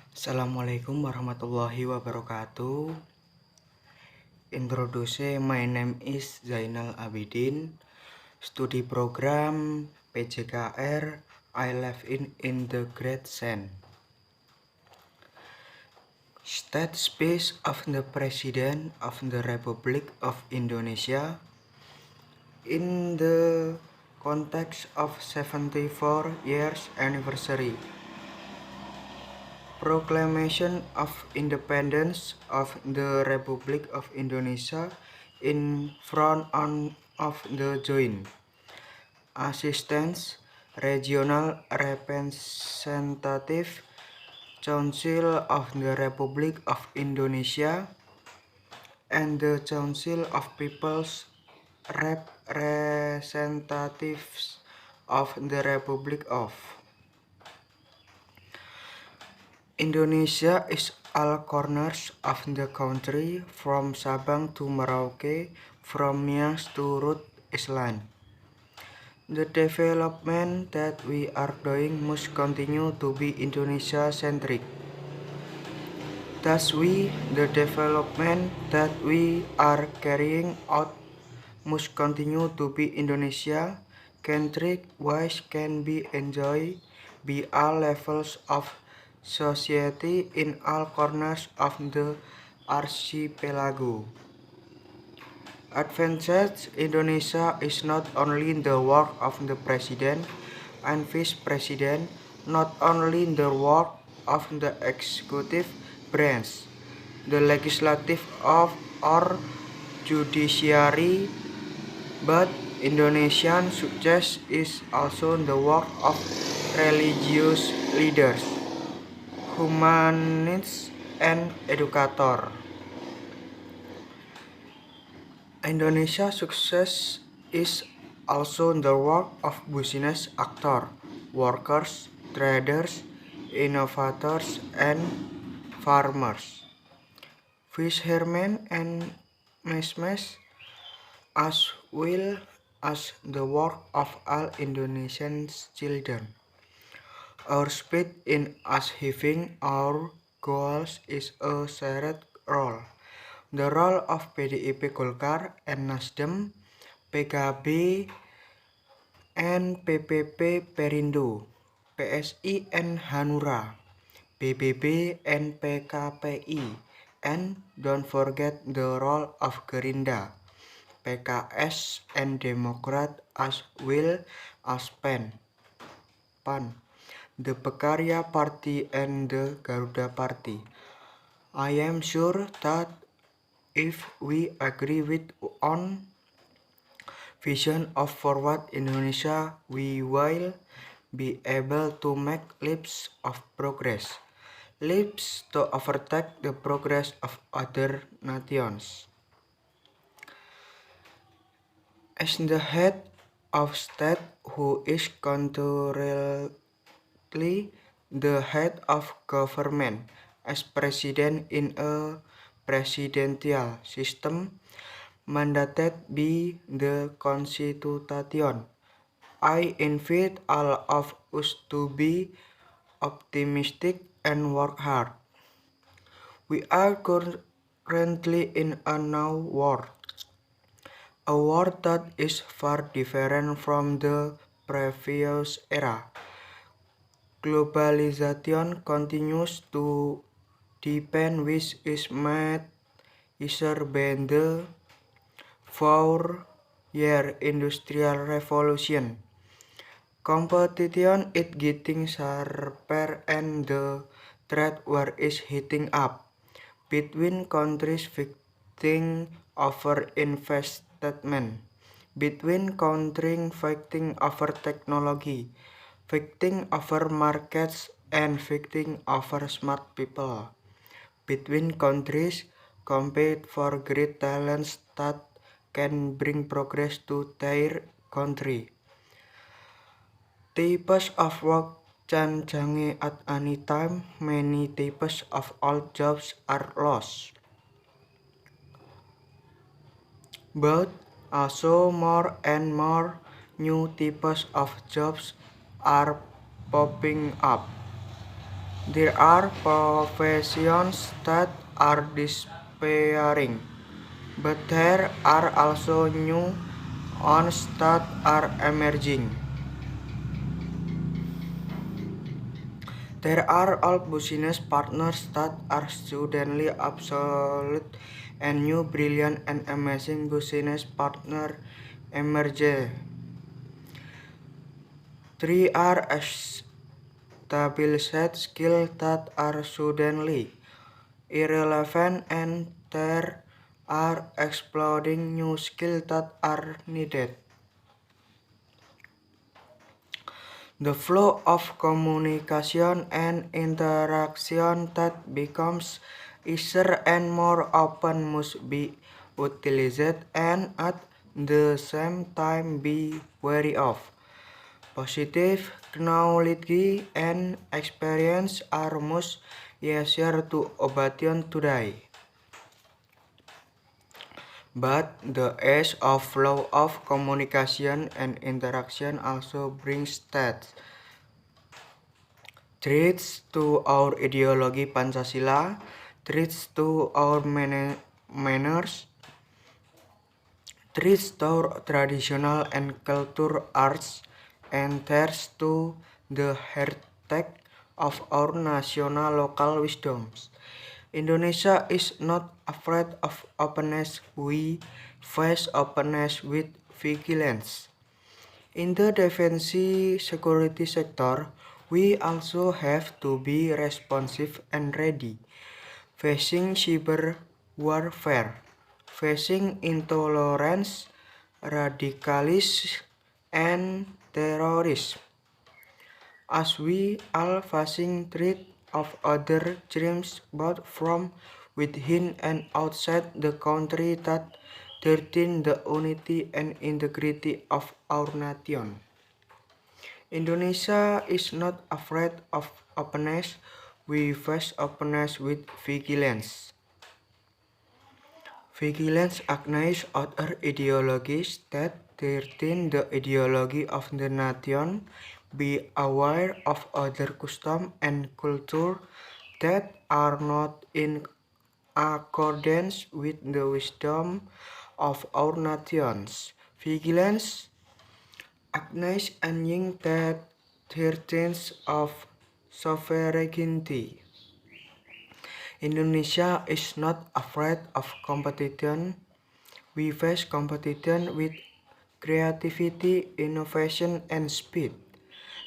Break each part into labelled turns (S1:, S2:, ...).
S1: Assalamualaikum warahmatullahi wabarakatuh. Introduce, my name is Zainal Abidin. Studi program PJKR. I live in the Great Sen. State speech of the President of the Republic of Indonesia in the context of 74 years anniversary. Proclamation of Independence of the Republic of Indonesia in front of the Joint Assistance Regional Representative Council of the Republic of Indonesia and the Council of People's Representatives of the Republic of Indonesia is all corners of the country, from Sabang to Merauke, from Nias to Rhode Island. The development that we are doing must continue to be Indonesia-centric. Thus, the development that we are carrying out must continue to be Indonesia-centric, which can be enjoyed by all levels of society in all corners of the archipelago. Advanced Indonesia is not only the work of the President and Vice President, not only the work of the executive branch, the legislative or judiciary, but Indonesian success is also the work of religious leaders, humanists, and educator. Indonesia success is also the work of business actors, workers, traders, innovators, and farmers, fishermen, and mesmes, as well as the work of all Indonesian children. Our speed in achieving our goals is a shared role. The role of PDIP Golkar and Nasdem, PKB and PPP Perindo, PSI and Hanura, BBB and PKPI, and don't forget the role of Gerindra, PKS and Demokrat, as well as PAN, the Pekarya Party and the Garuda Party. I am sure that if we agree with on vision of forward Indonesia, we will be able to make leaps of progress, leaps to overtake the progress of other nations. As the head of state who is concurrently the head of government, as president in a presidential system mandated by the Constitution, I invite all of us to be optimistic and work hard. We are currently in a new world, a world that is far different from the previous era. Globalization continues to deepen, which is made easier by the 4-year industrial revolution. Competition is getting sharper and the trade war is heating up between countries fighting over investment, between countries fighting over technology, fighting over markets, and fighting over smart people, between countries compete for great talents that can bring progress to their country. Types of work can change at any time. Many types of old jobs are lost, but also more and more new types of jobs are popping up. There are professions that are disappearing, but there are also new ones that are emerging. There are old business partners that are suddenly obsolete, and new brilliant and amazing business partners emerge. Three are established skills that are suddenly irrelevant, and there are exploding new skills that are needed. The flow of communication and interaction that becomes easier and more open must be utilized and at the same time be wary of. Positive knowledge and experience are much easier to obtain today. But the age of flow of communication and interaction also brings threats to our ideology Pancasila, threats to our manners, threats to our traditional and cultural arts, and threats to the heritage of our national local wisdoms. Indonesia is not afraid of openness. We face openness with vigilance. In the defense security sector, we also have to be responsive and ready, facing cyber warfare, facing intolerance, radicalism, and terrorism. As we are facing threat of other streams both from within and outside the country that threaten the unity and integrity of our nation. Indonesia is not afraid of openness. We face openness with vigilance. Vigilance acknowledges other ideologies that threaten the ideology of the nation. Be aware of other customs and culture that are not in accordance with the wisdom of our nations. Vigilance acknowledges anything that threatens of sovereignty. Indonesia is not afraid of competition. We face competition with creativity, innovation, and speed.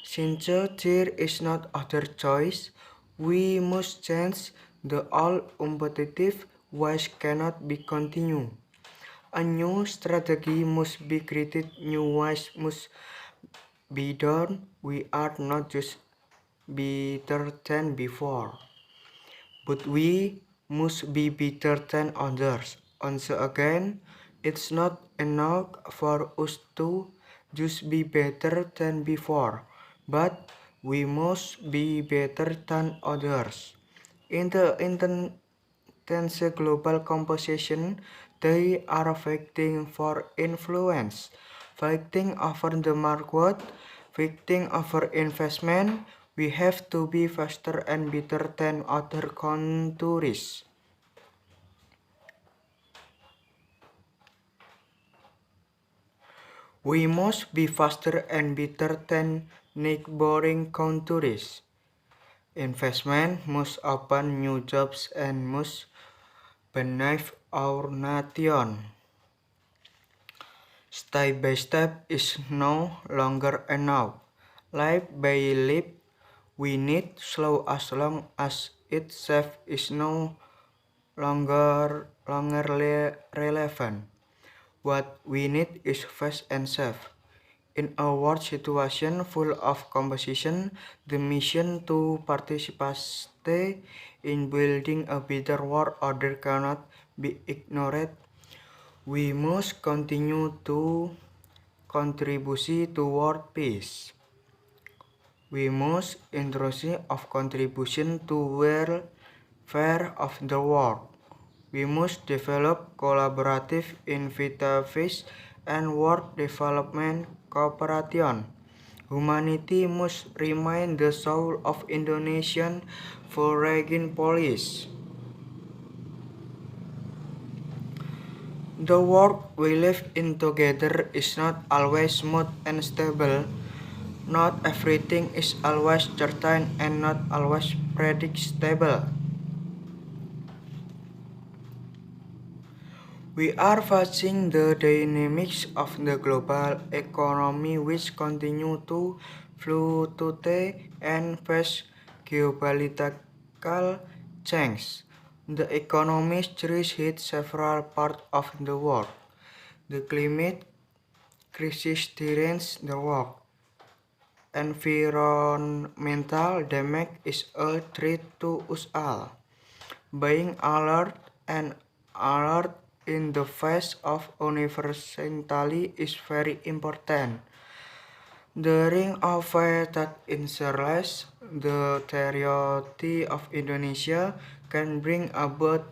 S1: Since there is not other choice, we must change. The old competitive ways cannot be continued. A new strategy must be created, new ways must be done. We are not just better than before, but we must be better than others. Once again, it's not enough for us to just be better than before, but we must be better than others. In the intense global composition, they are fighting for influence, fighting over the market, fighting over investment. We have to be faster and better than other countries. We must be faster and better than neighboring countries. Investment must open new jobs and must benefit our nation. Step by step is no longer enough. Life by life, we need slow as long as its safe is no longer relevant. What we need is fast and safe. In a world situation full of competition, the mission to participate in building a better world order cannot be ignored. We must continue to contribute toward peace. We must introduce of contribution to welfare of the world. We must develop collaborative initiatives and world development cooperation. Humanity must remain the soul of Indonesian foreign policy. The world we live in together is not always smooth and stable. Not everything is always certain and not always predictable. We are facing the dynamics of the global economy which continue to fluctuate and face geopolitical change. The economic crisis hit several parts of the world. The climate crisis threatens the world. Environmental damage is a threat to us all. Being alert and alert in the face of universality is very important. During our faith that insurance, the territory of Indonesia can bring about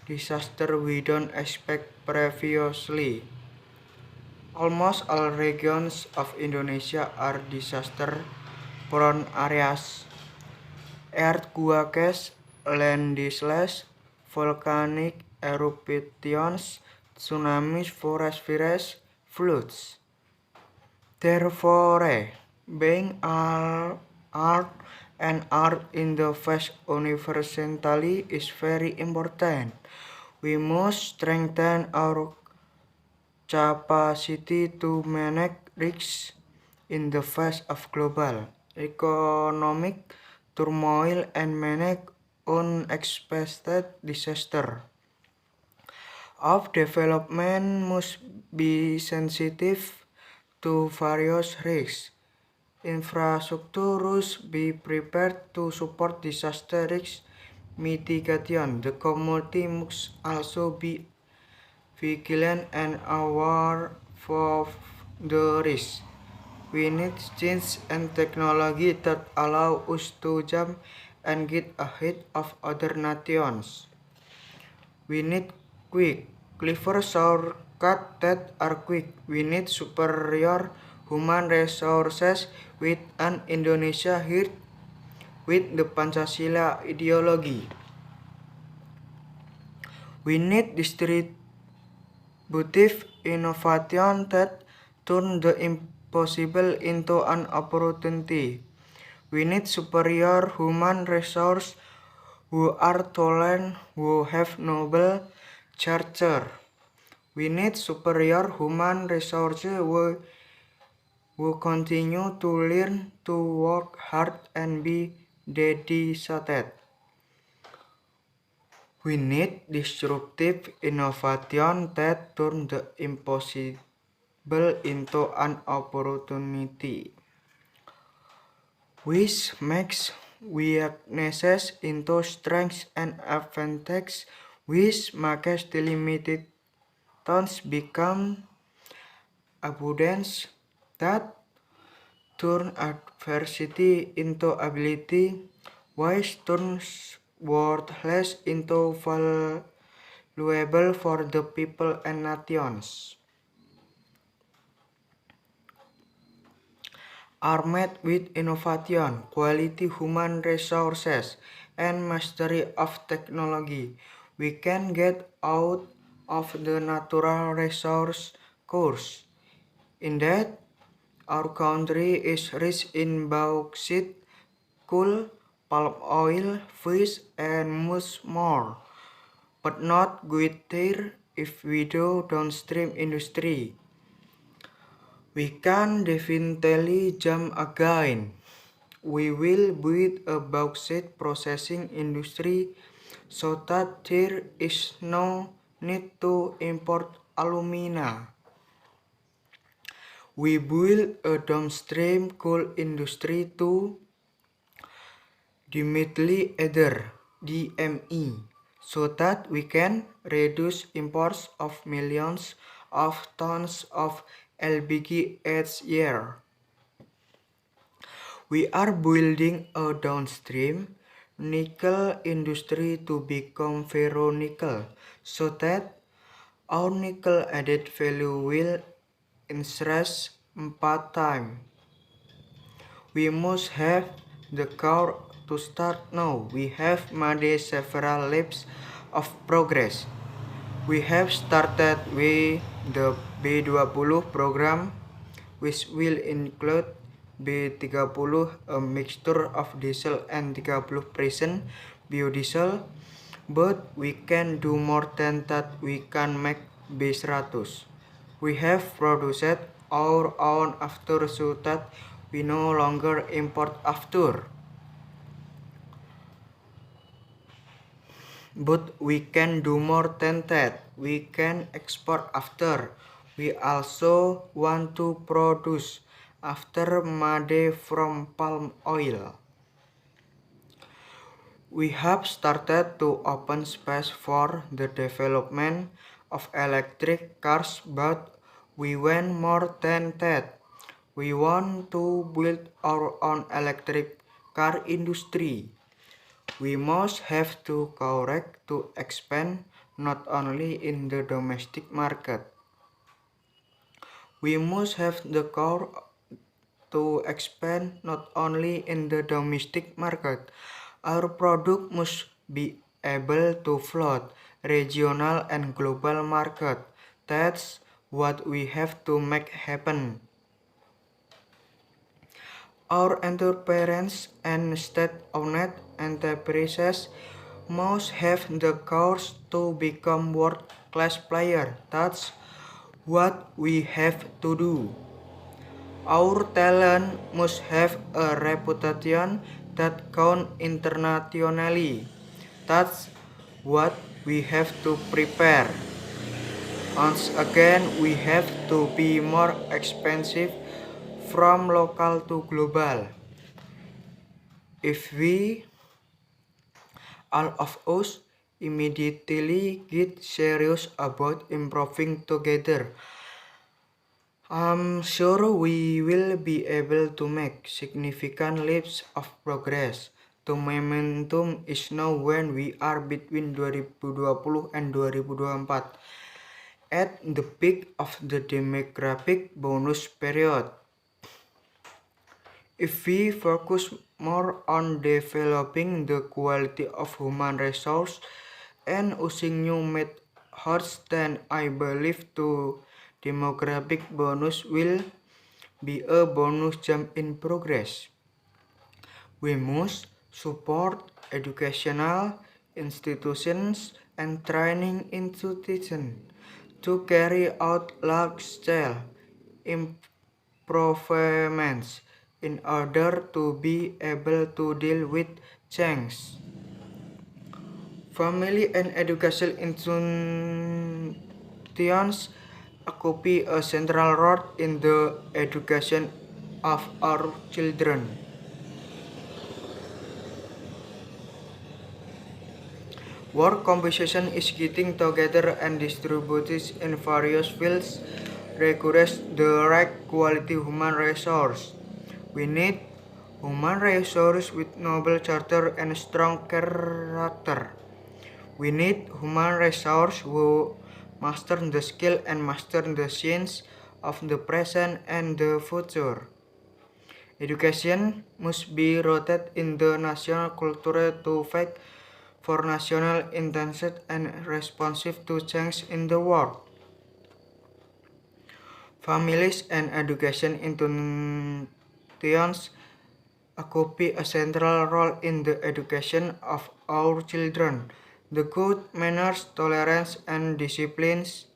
S1: disaster we don't expect previously. Almost all regions of Indonesia are disaster-prone areas. Earthquakes, landslides, volcanic eruptions, tsunamis, forest fires, floods. Therefore, being alert and alert in the face universality is very important. We must strengthen our capacity to manage risks in the face of global economic turmoil and manage unexpected disaster. Our development must be sensitive to various risks. Infrastructure must be prepared to support disaster risk mitigation. The community must also be vigilant and aware of the risk. We need change and technology that allow us to jump and get ahead of other nations. We need quick, clever shortcuts that are quick. We need superior human resources with an Indonesia here with the Pancasila ideology. We need distributive innovation that turn the impossible into an opportunity. We need superior human resources who are tolerant, who have noble character. We need superior human resources who continue to learn, to work hard and be dedicated. We need disruptive innovation that turn the impossible into an opportunity, which makes weaknesses into strengths and advantages, which makes the limitations become abundance, that turn adversity into ability, which turns worthless into valuable for the people and nations. Armed with innovation, quality human resources, and mastery of technology, we can get out of the natural resource curse. In that, our country is rich in bauxite, coal, palm oil, fish, and much more, but not good there if we do downstream industry. We can definitely jump again. We will build a bauxite processing industry so that there is no need to import alumina. We build a downstream coal industry to dimethyl ether (DME) so that we can reduce imports of millions of tons of LPG each year. We are building a downstream nickel industry to become ferronickel so that our nickel added value will increase 4 times. We must have the courage to start now. We have made several leaps of progress. We have started with the B20 program, which will include B30, a mixture of diesel and 30% biodiesel, but we can do more than that. We can make B100. We have produced our own after so that we no longer import after. But we can do more than that. We can export after. We also want to produce after made from palm oil. We have started to open space for the development of electric cars, but we want more than that. We want to build our own electric car industry. We must have the courage to expand not only in the domestic market. We must have the courage to expand not only in the domestic market. Our product must be able to float regional and global market. That's what we have to make happen. Our enterprise and state-owned enterprises must have the courage to become world-class players. That's what we have to do. Our talent must have a reputation that counts internationally. That's what we have to prepare. Once again, we have to be more expensive from local to global. If we, all of us, immediately get serious about improving together, I'm sure we will be able to make significant leaps of progress. The momentum is now when we are between 2020 and 2024, at the peak of the demographic bonus period. If we focus more on developing the quality of human resource and using new methods, then I believe the demographic bonus will be a bonus jump in progress. We must support educational institutions and training institutions to carry out large-scale improvements in order to be able to deal with change. Family and educational institutions occupy a central role in the education of our children. Work composition is getting together and distributed in various fields requires the right quality human resource. We need human resource with noble character and strong character. We need human resource who master the skill and master the science of the present and the future. Education must be rooted in the national culture to fight for national intention and responsive to change in the world. Families and education institutions occupy a central role in the education of our children. The good manners, tolerance, and disciplines,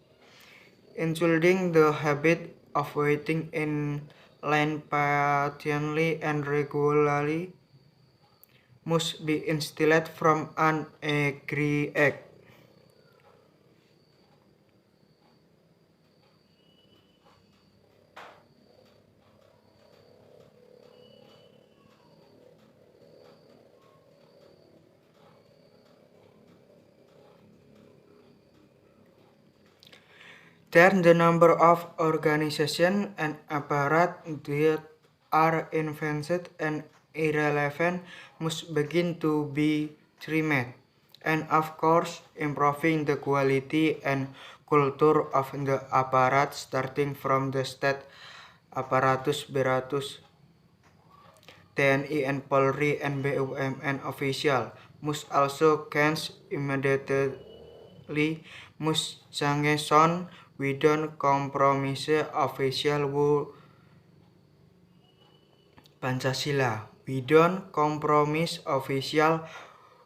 S1: including the habit of waiting in line patiently and regularly, must be instilled from an early age. Then the number of organizations and apparatus that are invented and irrelevant must begin to be trimmed. And of course, improving the quality and culture of the apparatus starting from the state apparatus TNI and Polri and BUMN official must also change immediately must sanction without compromise official who Pancasila. We don't compromise official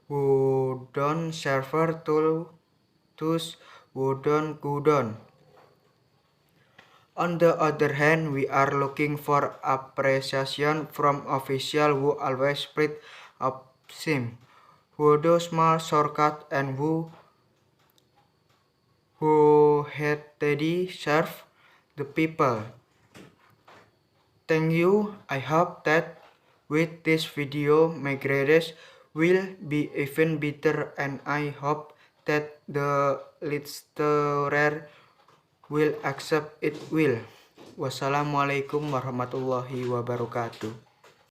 S1: who don't serve to those who don't go down. On the other hand, we are looking for appreciation from officials who always spread optimism, who do small shortcuts and who heartedly serve the people. Thank you. I hope that with this video my grades will be even better, and I hope that the listener will accept it will. Wassalamualaikum warahmatullahi wabarakatuh.